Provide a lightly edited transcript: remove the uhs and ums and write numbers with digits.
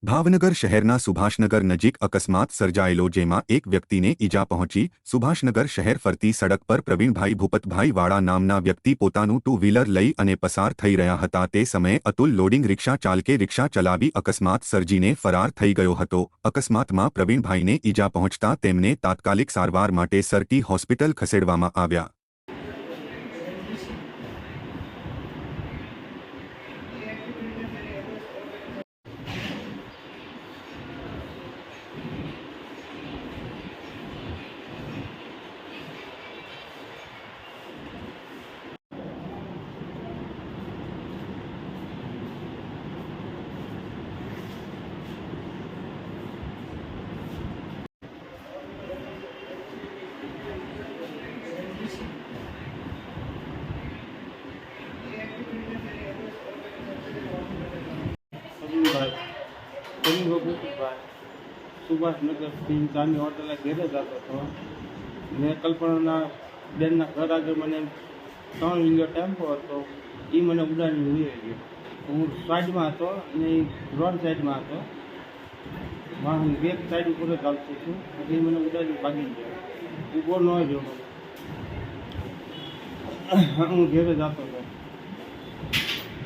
ભાવનગર શહેરના સુભાષનગર નજીક અકસ્માત સર્જાયેલો, જેમાં એક વ્યક્તિને ઈજા પહોંચી। સુભાષનગર શહેર ફરતી સડક પર પ્રવીણભાઈ ભૂપતભાઈ વાળા નામના વ્યક્તિ પોતાનું ટુ વ્હીલર લઈ અને પસાર થઈ રહ્યા હતા। તે સમયે અતુલ લોડિંગ રિક્ષા ચાલકે રિક્ષા ચલાવી અકસ્માત સર્જીને ફરાર થઈ ગયો હતો। અકસ્માતમાં પ્રવીણભાઈને ઈજા પહોંચતા તેમને તાત્કાલિક સારવાર માટે સરટી હોસ્પિટલ ખસેડવામાં આવ્યા। સુભાષનગરથી ચાની હોટલે ઘેરે જતો હતો। મેં કલ્પનાના બેનના ઘર આગળ મને 3 વ્હીલર ટેમ્પો હતો, એ મને ઉડાડીને લઈ ગયો। હું સાઈડમાં હતો અને એ રોડ સાઈડમાં હતો, વાહન બેક સાઈડ ઉપર જ ચાલતું હતું, એટલે મને ઉડાડીને ભાગી ગયો। ઊભો ન રહ્યો, હું ઘેરે જતો હતો।